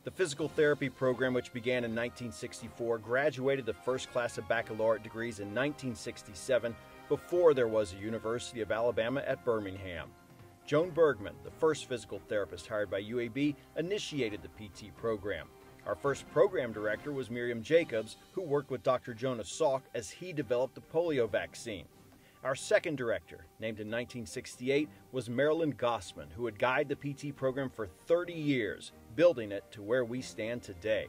The physical therapy program, which began in 1964, graduated the first class of baccalaureate degrees in 1967, before there was a University of Alabama at Birmingham. Joan Bergman, the first physical therapist hired by UAB, initiated the PT program. Our first program director was Miriam Jacobs, who worked with Dr. Jonas Salk as he developed the polio vaccine. Our second director, named in 1968, was Marilyn Gossman, who had guided the PT program for 30 years, building it to where we stand today.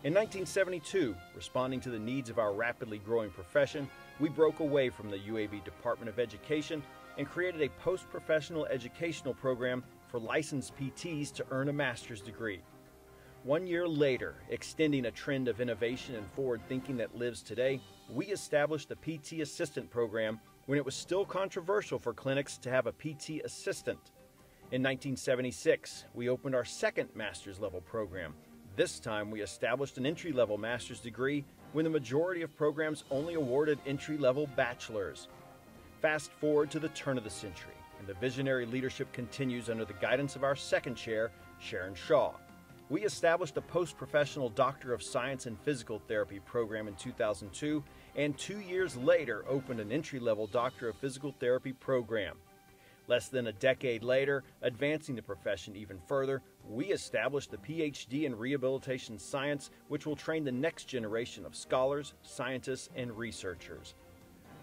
In 1972, responding to the needs of our rapidly growing profession, we broke away from the UAB Department of Education and created a post-professional educational program for licensed PTs to earn a master's degree. 1 year later, extending a trend of innovation and forward thinking that lives today, we established the PT Assistant program when it was still controversial for clinics to have a PT assistant. In 1976, we opened our second master's level program. This time, we established an entry-level master's degree when the majority of programs only awarded entry-level bachelors. Fast forward to the turn of the century, and the visionary leadership continues under the guidance of our second chair, Sharon Shaw. We established a post-professional Doctor of Science in Physical Therapy program in 2002, and 2 years later opened an entry-level Doctor of Physical Therapy program. Less than a decade later, advancing the profession even further, we established the PhD in Rehabilitation Science, which will train the next generation of scholars, scientists, and researchers.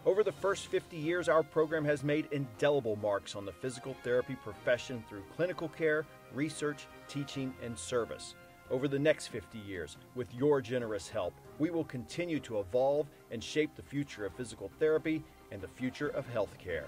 Over the first 50 years, our program has made indelible marks on the physical therapy profession through clinical care, research, teaching, and service. Over the next 50 years, with your generous help, we will continue to evolve and shape the future of physical therapy and the future of healthcare.